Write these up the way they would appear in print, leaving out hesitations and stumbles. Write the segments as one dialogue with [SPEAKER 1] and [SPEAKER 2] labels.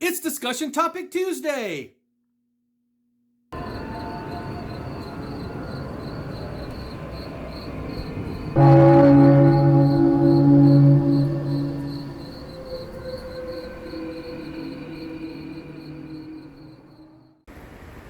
[SPEAKER 1] It's Discussion Topic Tuesday!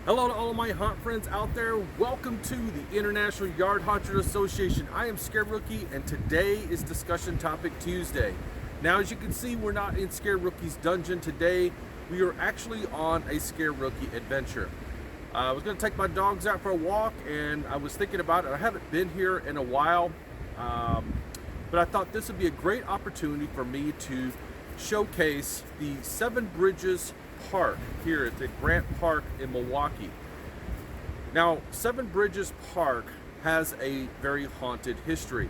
[SPEAKER 1] Hello to all of my hunt friends out there. Welcome to the International Yard Hunters Association. I am Scared Rookie, and today is Discussion Topic Tuesday. Now, as you can see, we're not in Scared Rookie's dungeon today. We are actually on a Scared Rookie adventure. I was going to take my dogs out for a walk, and I was thinking about it. I haven't been here in a while, but I thought this would be a great opportunity for me to showcase the Seven Bridges Park here at the Grant Park in Milwaukee. Now, Seven Bridges Park has a very haunted history,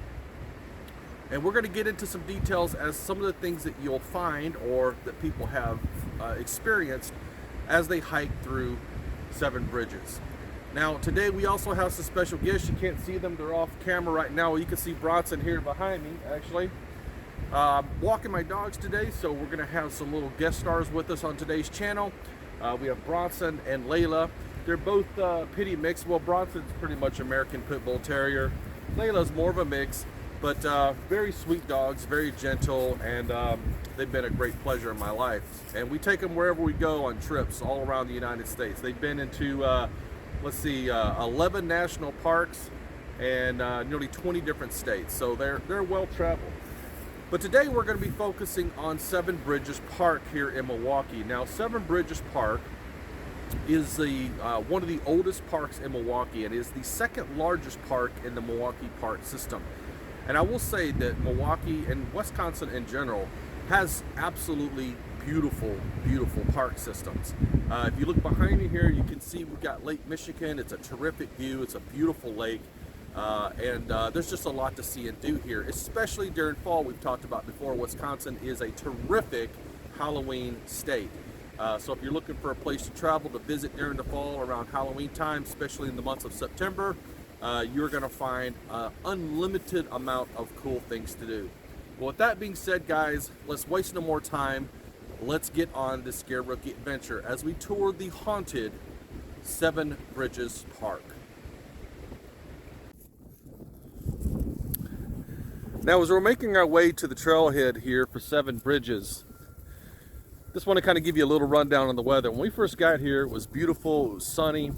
[SPEAKER 1] and we're going to get into some details as some of the things that you'll find or that people have experienced as they hike through Seven Bridges. Now, today we also have some special guests. You can't see them, they're off camera right now. You can see Bronson here behind me, actually. Walking my dogs today, so we're going to have some little guest stars with us on today's channel. We have Bronson and Layla. They're both pitty mix. Well, Bronson's pretty much American Pit Bull Terrier. Layla's more of a mix, but very sweet dogs, very gentle, and they've been a great pleasure in my life. And we take them wherever we go on trips all around the United States. They've been into, 11 national parks and nearly 20 different states, so they're well traveled. But today we're going to be focusing on Seven Bridges Park here in Milwaukee. Now, Seven Bridges Park is one of the oldest parks in Milwaukee and is the second largest park in the Milwaukee park system. And I will say that Milwaukee and Wisconsin in general has absolutely beautiful, beautiful park systems. If you look behind me here, you can see we've got Lake Michigan. It's a terrific view. It's a beautiful lake. And there's just a lot to see and do here, especially during fall. We've talked about before, Wisconsin is a terrific Halloween state. So if you're looking for a place to travel to visit during the fall around Halloween time, especially in the months of September, you're going to find an unlimited amount of cool things to do. Well, with that being said, guys, let's waste no more time. Let's get on this Scared Rookie adventure as we tour the haunted Seven Bridges Park. Now, as we're making our way to the trailhead here for Seven Bridges, just want to kind of give you a little rundown on the weather. When we first got here, it was beautiful, it was sunny,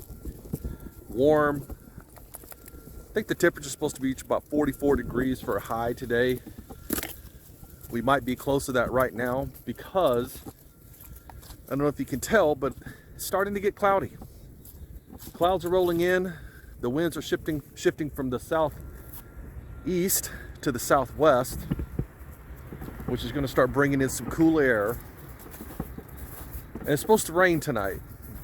[SPEAKER 1] warm. I think the temperature is supposed to reach about 44 degrees for a high today. We might be close to that right now because, I don't know if you can tell, but it's starting to get cloudy. Clouds are rolling in, the winds are shifting from the southeast to the southwest, which is going to start bringing in some cool air. And it's supposed to rain tonight.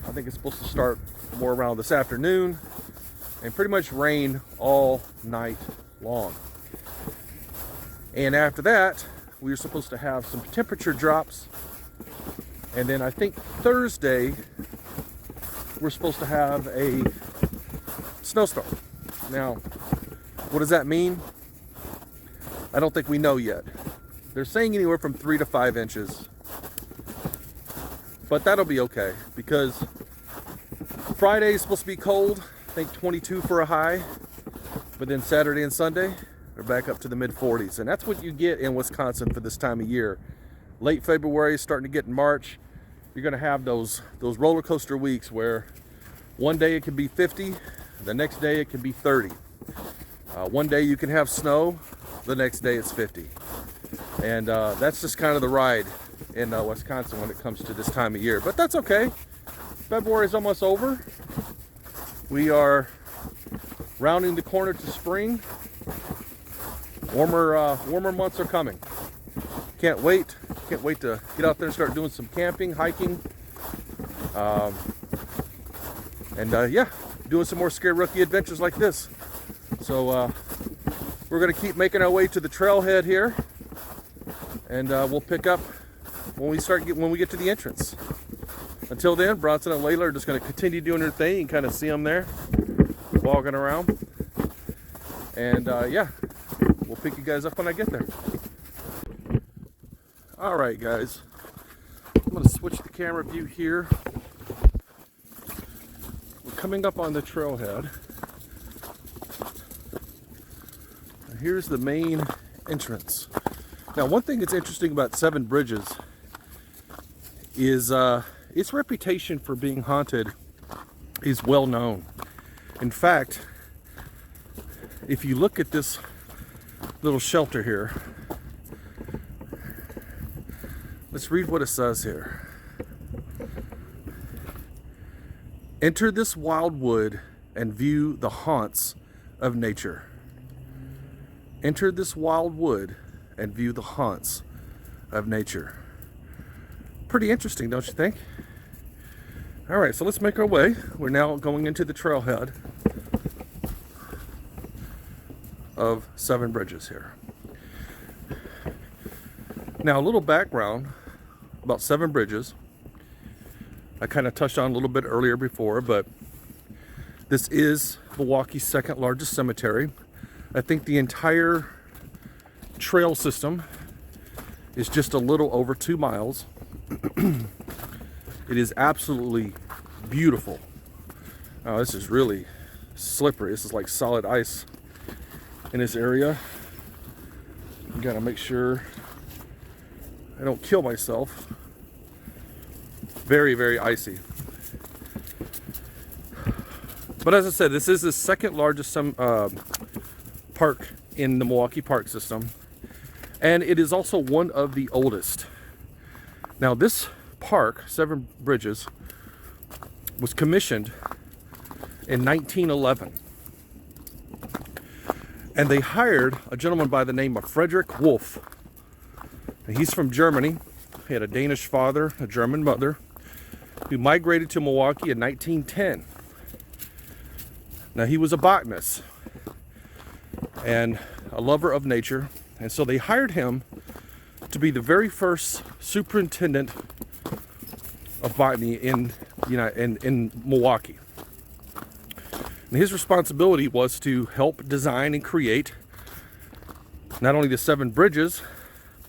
[SPEAKER 1] I think it's supposed to start more around this afternoon and pretty much rain all night long. And after that, we are supposed to have some temperature drops, and then I think Thursday we're supposed to have a snowstorm. Now, what does that mean? I don't think we know yet. They're saying anywhere from 3 to 5 inches. But that'll be okay because Friday is supposed to be cold. I think 22 for a high. But then Saturday and Sunday, they're back up to the mid 40s. And that's what you get in Wisconsin for this time of year. Late February, starting to get in March, you're going to have those roller coaster weeks where one day it can be 50, the next day it can be 30. One day you can have snow, the next day it's 50. And that's just kind of the ride in Wisconsin when it comes to this time of year. But that's okay. February is almost over. We are rounding the corner to spring. Warmer months are coming. Can't wait to get out there and start doing some camping, hiking, yeah, doing some more Scared Rookie adventures like this. So we're going to keep making our way to the trailhead here, and we'll pick up when we get to the entrance. Until then, Bronson and Layla are just going to continue doing their thing. You can kind of see them there walking around, and yeah, we'll pick you guys up when I get there. All right, guys, I'm going to switch the camera view here. We're coming up on the trailhead. And here's the main entrance. Now, one thing that's interesting about Seven Bridges is its reputation for being haunted is well known. In fact, if you look at this little shelter here, let's read what it says here. Enter this wild wood and view the haunts of nature. Enter this wild wood and view the haunts of nature. Pretty interesting, don't you think? All right, so let's make our way. We're now going into the trailhead of Seven Bridges here. Now, a little background about Seven Bridges. I kind of touched on a little bit earlier before, but this is Milwaukee's second largest cemetery. I think the entire trail system is just a little over 2 miles. It is absolutely beautiful. Oh, this is really slippery. This is like solid ice in this area. You gotta make sure I don't kill myself. Very, very icy. But as I said, this is the second largest park in the Milwaukee park system. And it is also one of the oldest. Now, this park, Seven Bridges, was commissioned in 1911. And they hired a gentleman by the name of Frederick Wolf. And he's from Germany. He had a Danish father, a German mother, who migrated to Milwaukee in 1910. Now, he was a botanist and a lover of nature. And so they hired him to be the very first superintendent of botany in Milwaukee. And his responsibility was to help design and create not only the Seven Bridges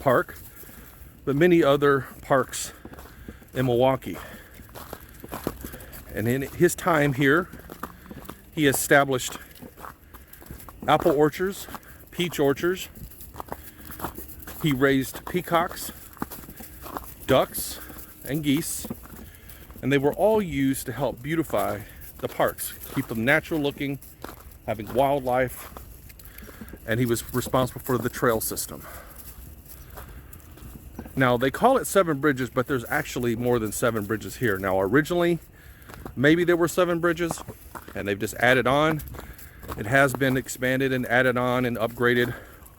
[SPEAKER 1] Park, but many other parks in Milwaukee. And in his time here, he established apple orchards, peach orchards. He raised peacocks, ducks, and geese, and they were all used to help beautify the parks, keep them natural looking, having wildlife, and he was responsible for the trail system. Now, they call it Seven Bridges, but there's actually more than 7 bridges here. Now, originally, maybe there were 7 bridges, and they've just added on. It has been expanded and added on and upgraded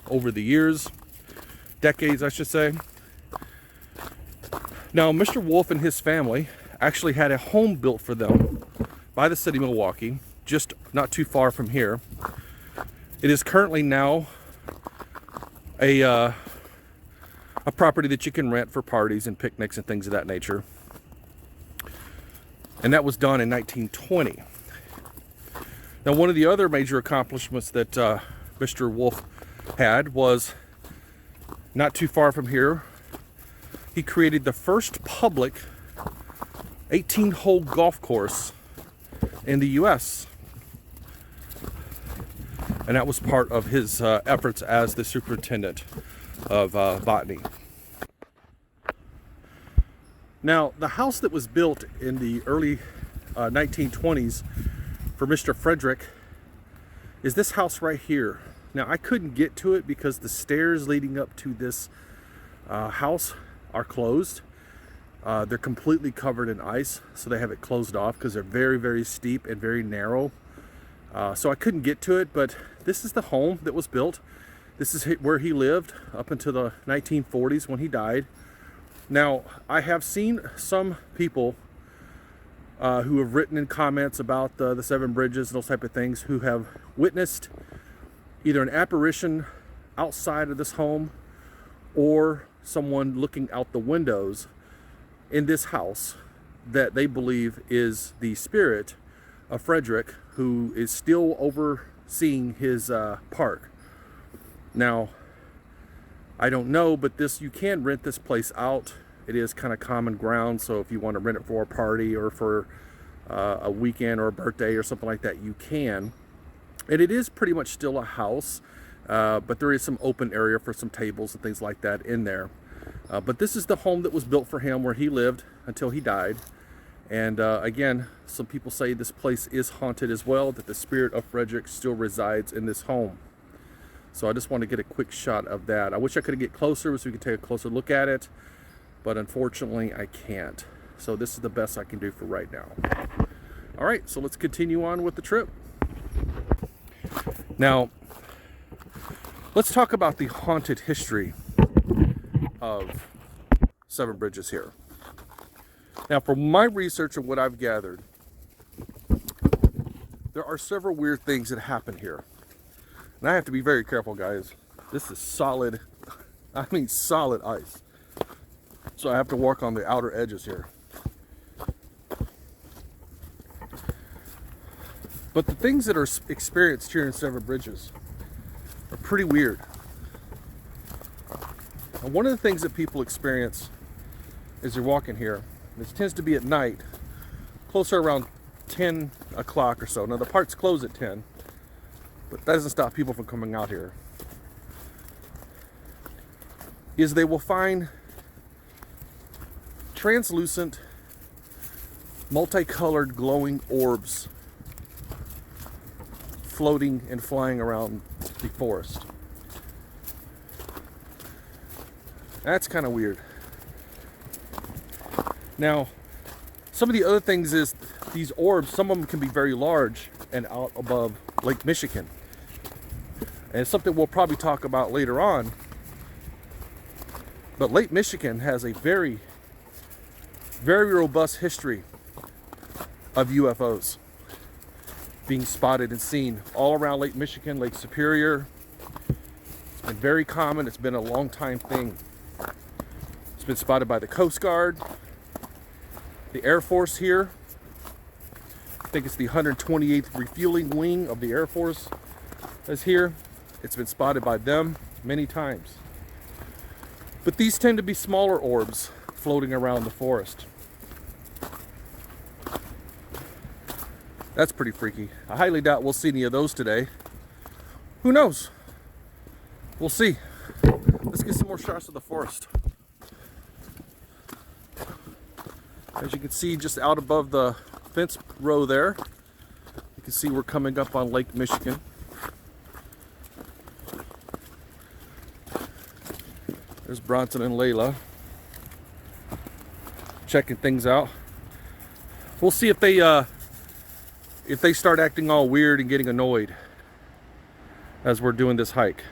[SPEAKER 1] over the years. Decades, I should say. Now, Mr. Wolf and his family actually had a home built for them by the city of Milwaukee, just not too far from here. It is currently now a property that you can rent for parties and picnics and things of that nature. And that was done in 1920. Now, one of the other major accomplishments that Mr. Wolf had was not too far from here. He created the first public 18-hole golf course in the U.S. And that was part of his efforts as the superintendent of botany. Now, the house that was built in the early 1920s for Mr. Frederick is this house right here. Now, I couldn't get to it because the stairs leading up to this house are closed. They're completely covered in ice, so they have it closed off because they're very, very steep and very narrow. So I couldn't get to it, but this is the home that was built. This is where he lived up until the 1940s when he died. Now, I have seen some people who have written in comments about the Seven Bridges and those type of things, who have witnessed either an apparition outside of this home or someone looking out the windows in this house that they believe is the spirit of Frederick, who is still overseeing his park. Now, I don't know, but you can rent this place out It is kind of common ground, so if you want to rent it for a party or for a weekend or a birthday or something like that, you can. And it is pretty much still a house, but there is some open area for some tables and things like that in there. But this is the home that was built for him, where he lived until he died. And again, some people say this place is haunted as well, that the spirit of Frederick still resides in this home. So I just want to get a quick shot of that. I wish I could get closer so we could take a closer look at it, but unfortunately I can't. So this is the best I can do for right now. All right, so let's continue on with the trip. Now, let's talk about the haunted history of Seven Bridges here. Now, from my research and what I've gathered, there are several weird things that happen here. And I have to be very careful, guys. This is solid, I mean solid ice. So I have to work on the outer edges here. But the things that are experienced here in Seven Bridges are pretty weird. And one of the things that people experience as you're walking here, this tends to be at night, closer around 10 o'clock or so. Now the parks close at 10, but that doesn't stop people from coming out here, is they will find translucent, multicolored, glowing orbs floating and flying around the forest. That's kind of weird. Now, some of the other things is these orbs, some of them can be very large and out above Lake Michigan. And it's something we'll probably talk about later on. But Lake Michigan has a very, very robust history of UFOs being spotted and seen all around Lake Michigan, Lake Superior. It's been very common. It's been a long time thing. It's been spotted by the Coast Guard, the Air Force here. I think it's the 128th Refueling Wing of the Air Force is here. It's been spotted by them many times. But these tend to be smaller orbs floating around the forest. That's pretty freaky. I highly doubt we'll see any of those today. Who knows? We'll see. Let's get some more shots of the forest. As you can see, just out above the fence row there, you can see we're coming up on Lake Michigan. There's Bronson and Layla checking things out. We'll see if they start acting all weird and getting annoyed as we're doing this hike.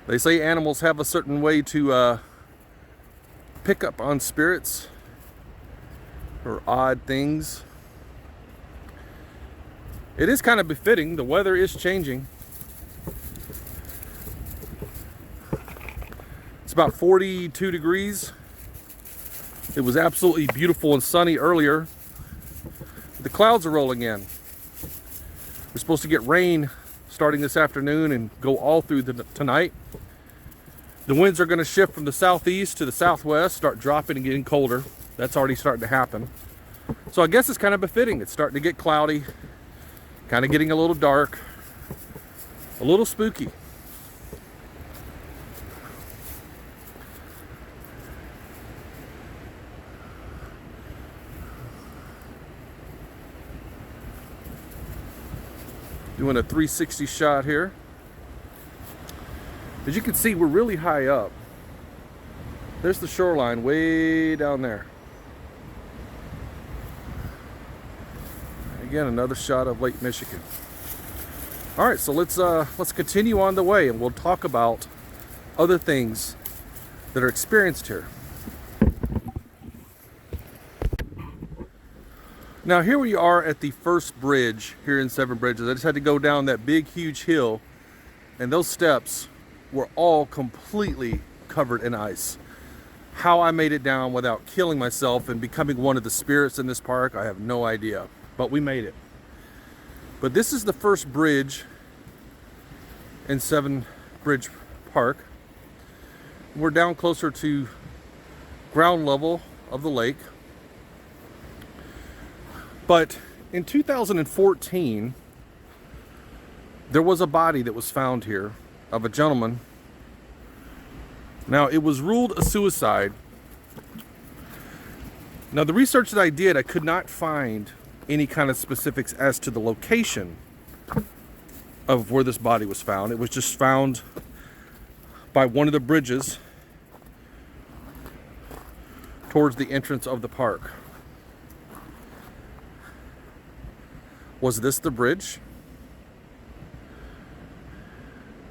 [SPEAKER 1] They say animals have a certain way to pick up on spirits or odd things. It is kind of befitting. The weather is changing. It's about 42 degrees. It was absolutely beautiful and sunny earlier. The clouds are rolling in. We're supposed to get rain starting this afternoon and go all through tonight. The winds are going to shift from the southeast to the southwest, start dropping and getting colder. That's already starting to happen. So I guess it's kind of befitting. It's starting to get cloudy, kind of getting a little dark, a little spooky. Doing a 360 shot here. As you can see, we're really high up. There's the shoreline way down there. Again, another shot of Lake Michigan. All right, so let's continue on the way, and we'll talk about other things that are experienced here. Now here we are at the first bridge here in Seven Bridges. I just had to go down that big, huge hill, and those steps were all completely covered in ice. How I made it down without killing myself and becoming one of the spirits in this park, I have no idea, but we made it. But this is the first bridge in Seven Bridge Park. we're down closer to ground level of the lake. But in 2014, there was a body that was found here of a gentleman. Now, it was ruled a suicide. Now, the research that I did, I could not find any kind of specifics as to the location of where this body was found. It was just found by one of the bridges towards the entrance of the park. Was this the bridge?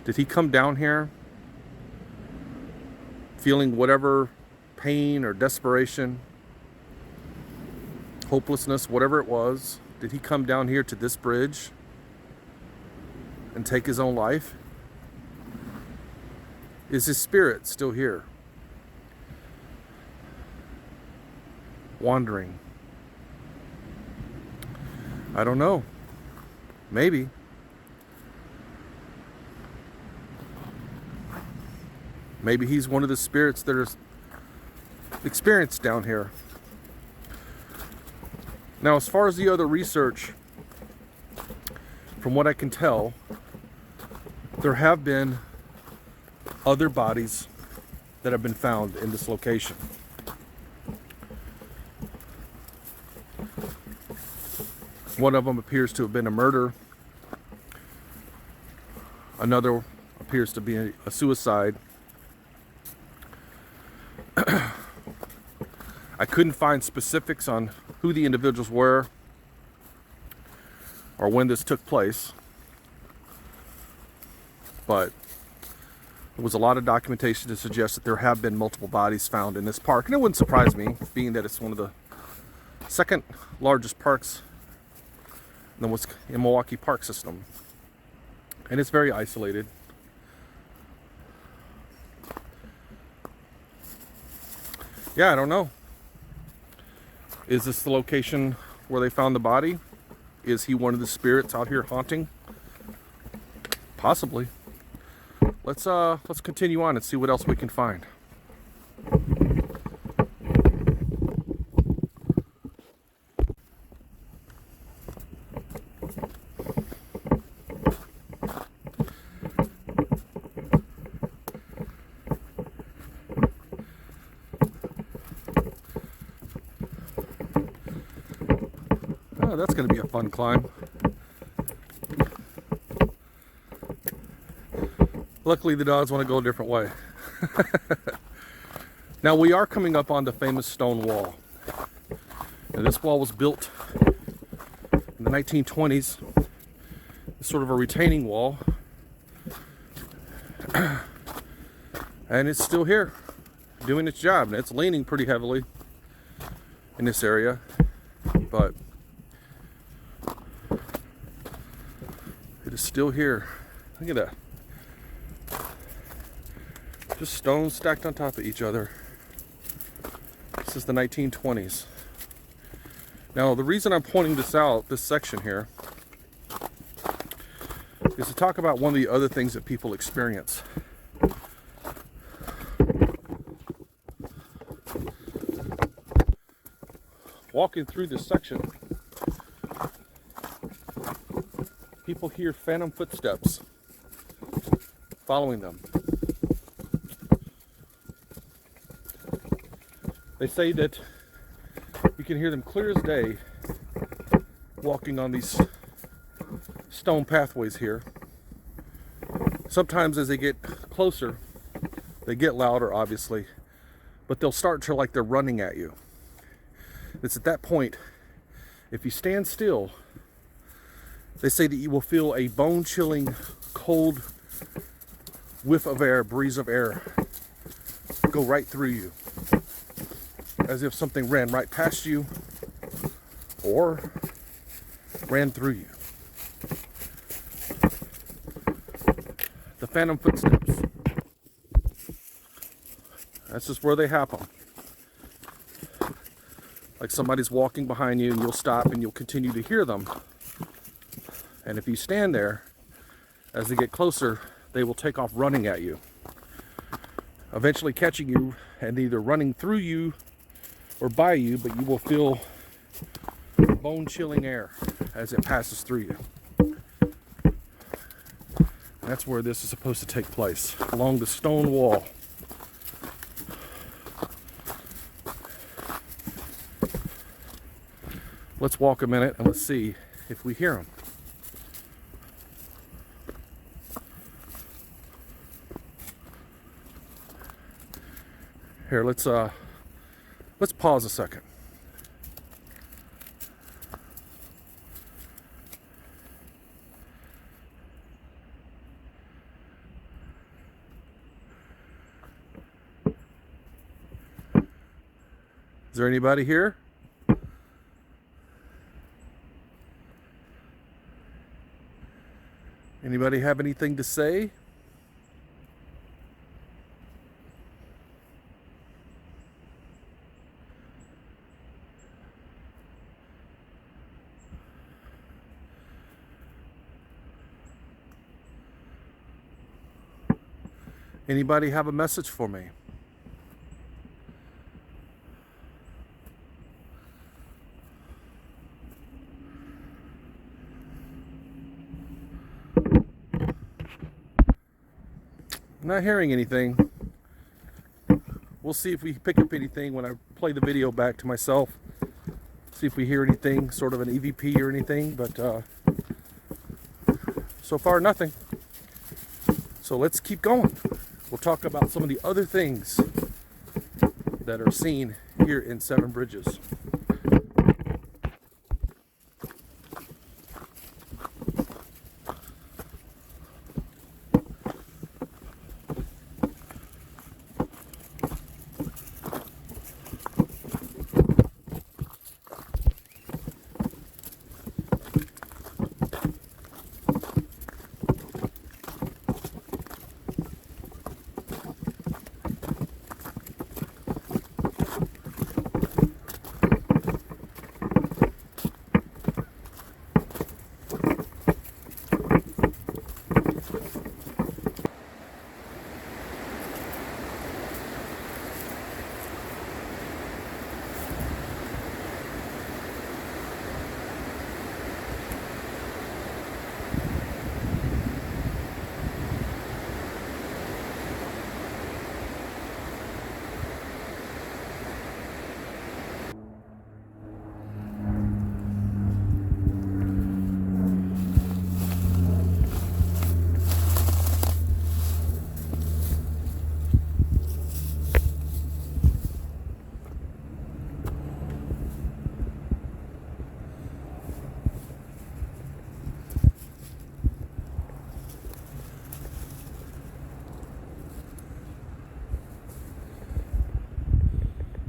[SPEAKER 1] Did he come down here feeling whatever pain or desperation, hopelessness, whatever it was? Did he come down here to this bridge and take his own life? Is his spirit still here, wandering? I don't know. Maybe. Maybe he's one of the spirits that are experienced down here. Now, as far as the other research, from what I can tell, there have been other bodies that have been found in this location. One of them appears to have been a murder. Another appears to be a suicide. I couldn't find specifics on who the individuals were or when this took place, but there was a lot of documentation to suggest that there have been multiple bodies found in this park. And it wouldn't surprise me, being that it's one of the second largest parks in Milwaukee park system. And it's very isolated. Yeah, I don't know. Is this the location where they found the body? Is he one of the spirits out here haunting? Possibly. Let's continue on and see what else we can find. Oh, that's going to be a fun climb. Luckily, the dogs want to go a different way. Now, we are coming up on the famous stone wall. Now, this wall was built in the 1920s. It's sort of a retaining wall. And it's still here, doing its job. And it's leaning pretty heavily in this area. But it is still here. Look at that. Just stones stacked on top of each other. This is the 1920s. Now, the reason I'm pointing this out, this section here, is to talk about one of the other things that people experience. Walking through this section, people hear phantom footsteps following them. They say that you can hear them clear as day walking on these stone pathways here. Sometimes as they get closer, they get louder, obviously, but they'll start to like they're running at you. It's at that point, if you stand still, they say that you will feel a bone-chilling, cold whiff of air, breeze of air, go right through you, as if something ran right past you or ran through you. The phantom footsteps. That's just where they happen. Like somebody's walking behind you and you'll stop and you'll continue to hear them. And if you stand there, as they get closer, they will take off running at you. eventually catching you and either running through you or by you, but you will feel bone-chilling air as it passes through you. That's where this is supposed to take place, along the stone wall. Let's walk a minute and let's see if we hear them. Here, let's pause a second. Is there anybody here? Anybody have anything to say? Anybody have a message for me? I'm not hearing anything. We'll see if we pick up anything when I play the video back to myself. See if we hear anything, sort of an EVP or anything, but so far nothing. So let's keep going. We'll talk about some of the other things that are seen here in Seven Bridges.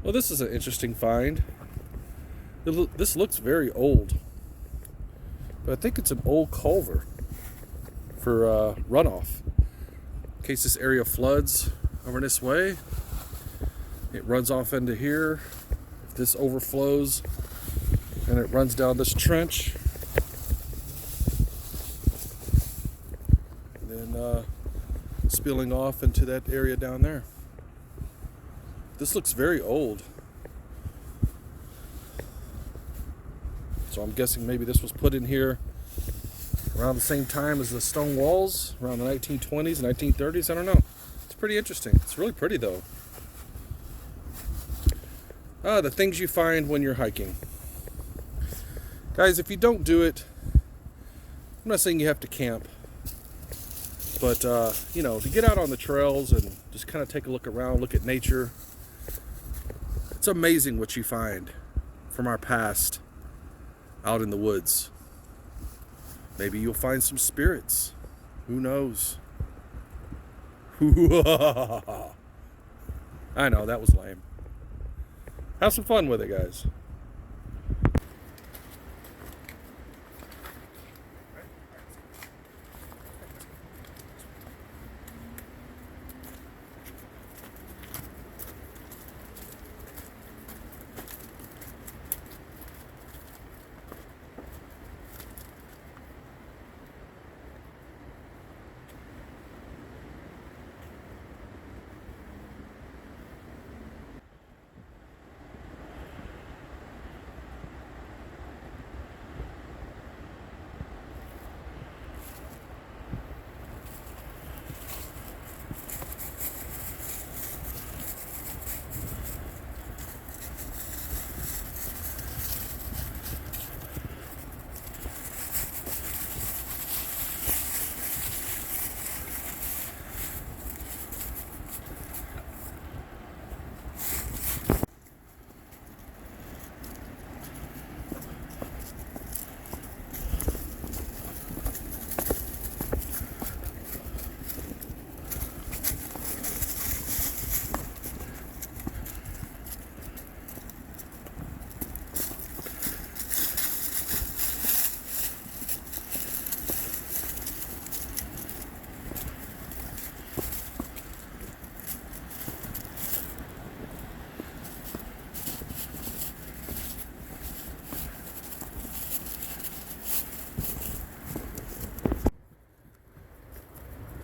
[SPEAKER 1] Well, this is an interesting find. This looks very old, but I think it's an old culvert for runoff. In case this area floods over this way, it runs off into here. If this overflows and it runs down this trench, and then spilling off into that area down there. This looks very old. So I'm guessing maybe this was put in here around the same time as the stone walls, around the 1920s, 1930s. I don't know. It's pretty interesting. It's really pretty though. The things you find when you're hiking. Guys, if you don't do it, I'm not saying you have to camp, but you know, to get out on the trails and just kind of take a look around, look at nature. It's amazing what you find from our past out in the woods. Maybe you'll find some spirits. Who knows? I know, that was lame. Have some fun with it, guys.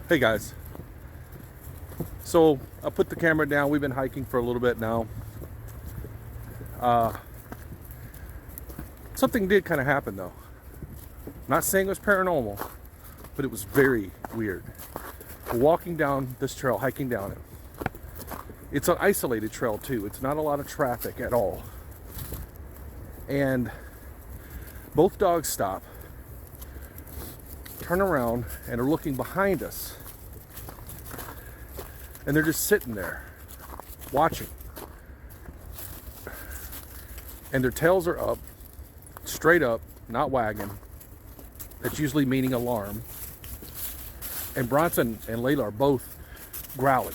[SPEAKER 1] Hey guys, so I put the camera down. We've been hiking for a little bit now. Something did kind of happen though. Not saying it was paranormal, but it was very weird. We're walking down this trail, hiking down it. It's an isolated trail too. It's not a lot of traffic at all. And both dogs stop, turn around, and are looking behind us. And they're just sitting there, watching. And their tails are up, straight up, not wagging. That's usually meaning alarm. And Bronson and Layla are both growling.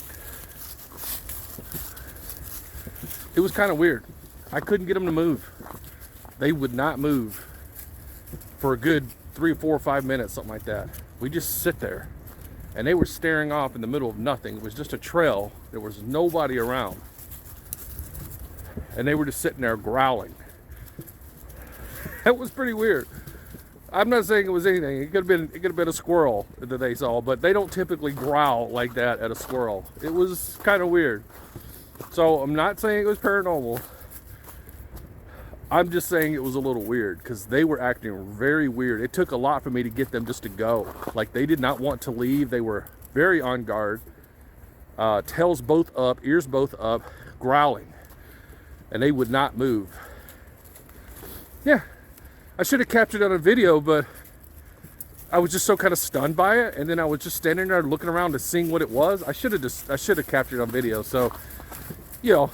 [SPEAKER 1] It was kind of weird. I couldn't get them to move. They would not move for a good 3 or 4 or 5 minutes, something like that. We just sit there. And they were staring off in the middle of nothing. It was just a trail. There was nobody around. And they were just sitting there growling. That was pretty weird. I'm not saying it was anything. It could have been a squirrel that they saw, but they don't typically growl like that at a squirrel. It was kind of weird. So I'm not saying it was paranormal. I'm just saying it was a little weird because they were acting very weird. It took a lot for me to get them just to go. Like, they did not want to leave. They were very on guard. Tails both up, ears both up, growling. And they would not move. Yeah, I should have captured it on a video, but I was just so kind of stunned by it. And then I was just standing there looking around to see what it was. I should have captured it on video. So, you know,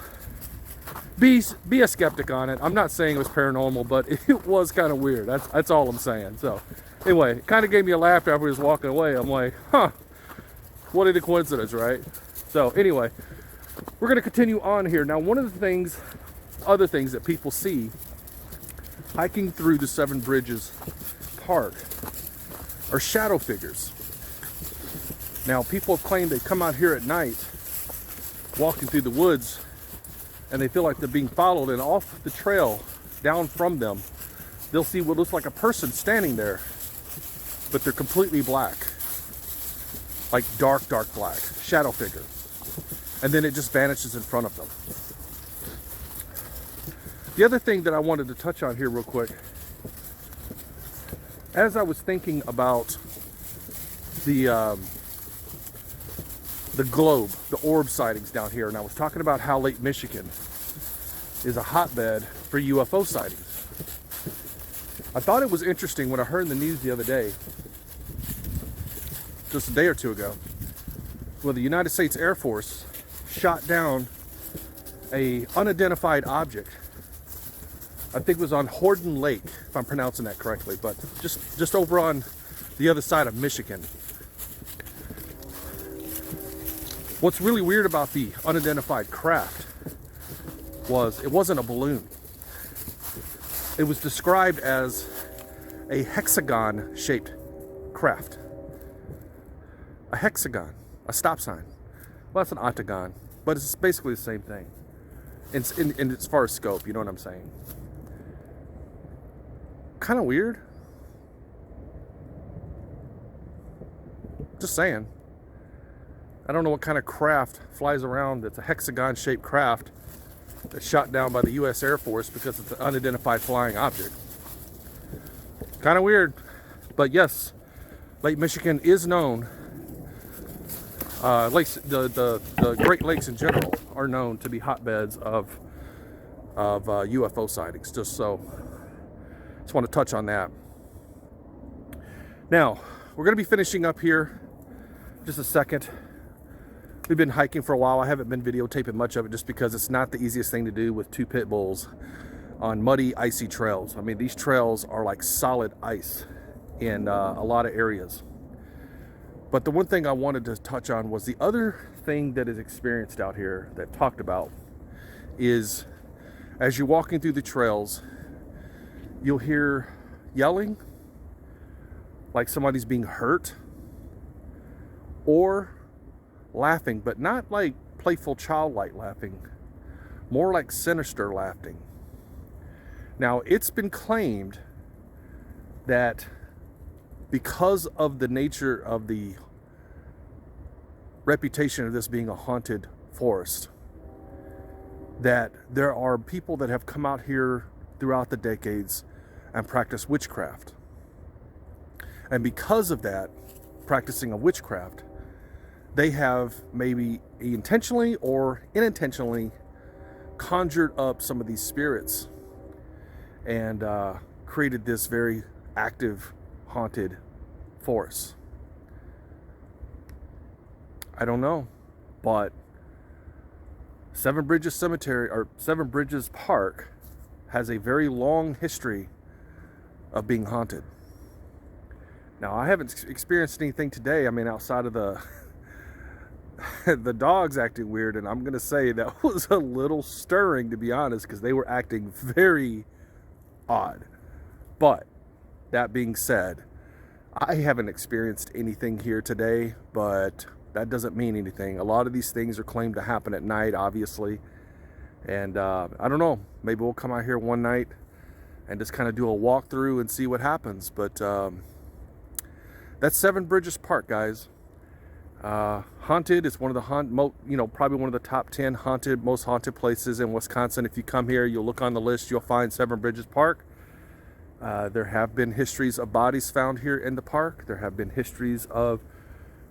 [SPEAKER 1] be a skeptic on it. I'm not saying it was paranormal, but it was kind of weird. That's all I'm saying. So anyway, it kind of gave me a laugh after we was walking away. I'm like, huh, what a coincidence, right? So anyway, we're going to continue on here. Now, one of the other things that people see hiking through the Seven Bridges Park are shadow figures. Now, people have claimed they come out here at night walking through the woods and they feel like they're being followed, and off the trail down from them they'll see what looks like a person standing there, but they're completely black, like dark black, shadow figure, and then it just vanishes in front of them. The other thing that I wanted to touch on here real quick, as I was thinking about the globe, the orb sightings down here, and I was talking about how Lake Michigan is a hotbed for UFO sightings. I thought it was interesting when I heard in the news the other day, just a day or two ago, where the United States Air Force shot down a unidentified object. I think it was on Horden Lake, if I'm pronouncing that correctly, but just over on the other side of Michigan. What's really weird about the unidentified craft was it wasn't a balloon. It was described as a hexagon-shaped craft. A hexagon, a stop sign. Well, that's an octagon, but it's basically the same thing. In as far as scope, you know what I'm saying? Kind of weird. Just saying. I don't know what kind of craft flies around that's a hexagon-shaped craft that's shot down by the U.S. Air Force because it's an unidentified flying object. Kind of weird. But yes, Lake Michigan is known. The Great Lakes in general are known to be hotbeds of UFO sightings. Just want to touch on that. Now, we're going to be finishing up here just a second. We've been hiking for a while. I haven't been videotaping much of it just because it's not the easiest thing to do with 2 pit bulls on muddy, icy trails. I mean, these trails are like solid ice in a lot of areas. But the one thing I wanted to touch on was the other thing that is experienced out here that I've talked about is as you're walking through the trails, you'll hear yelling, like somebody's being hurt, or laughing, but not like playful childlike laughing, more like sinister laughing. Now, it's been claimed that because of the nature of the reputation of this being a haunted forest, that there are people that have come out here throughout the decades and practiced witchcraft. And because of that, practicing of witchcraft, they have maybe intentionally or unintentionally conjured up some of these spirits and created this very active haunted forest. I don't know, but Seven Bridges Cemetery, or Seven Bridges Park, has a very long history of being haunted. Now, I haven't experienced anything today. I mean, outside of the the dogs acting weird, and I'm gonna say that was a little stirring, to be honest, because they were acting very odd. But that being said, I haven't experienced anything here today, but that doesn't mean anything. A lot of these things are claimed to happen at night, obviously. And I don't know, maybe we'll come out here one night and just kind of do a walkthrough and see what happens. But that's Seven Bridges Park, guys. Haunted. It's one of the probably one of the top 10 most haunted places in Wisconsin. If you come here, you'll look on the list, you'll find Seven Bridges Park. There have been histories of bodies found here in the park. There have been histories of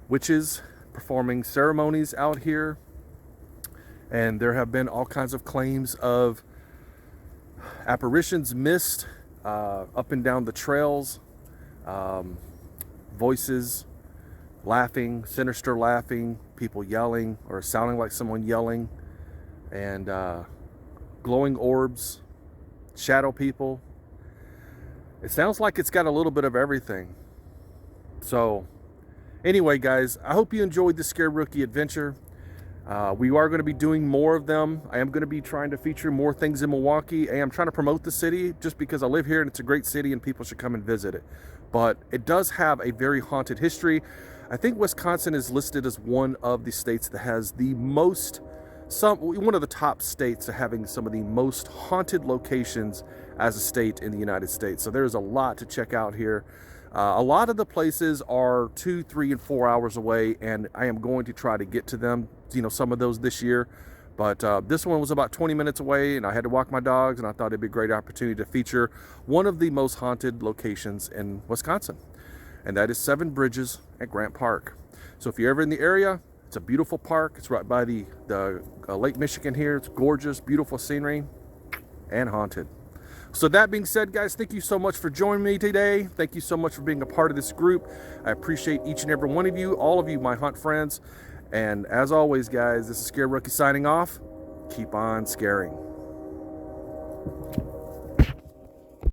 [SPEAKER 1] witches performing ceremonies out here, and there have been all kinds of claims of apparitions missed up and down the trails, voices laughing, sinister laughing, people yelling or sounding like someone yelling, and glowing orbs, shadow people. It sounds like it's got a little bit of everything. So anyway, guys, I hope you enjoyed the Scared Rookie adventure. We are going to be doing more of them. I am going to be trying to feature more things in Milwaukee. I am trying to promote the city just because I live here and it's a great city and people should come and visit it. But it does have a very haunted history. I think Wisconsin is listed as one of the states that has the most, one of the top states having some of the most haunted locations as a state in the United States. So there's a lot to check out here. A lot of the places are 2, 3, and 4 hours away, and I am going to try to get to them, some of those this year. But this one was about 20 minutes away, and I had to walk my dogs, and I thought it'd be a great opportunity to feature one of the most haunted locations in Wisconsin, and that is Seven Bridges at Grant Park. So if you're ever in the area, it's a beautiful park. It's right by the Lake Michigan here. It's gorgeous, beautiful scenery, and haunted. So that being said, guys, thank you so much for joining me today. Thank you so much for being a part of this group. I appreciate each and every one of you, all of you, my hunt friends. And as always, guys, this is Scared Rookie signing off. Keep on scaring.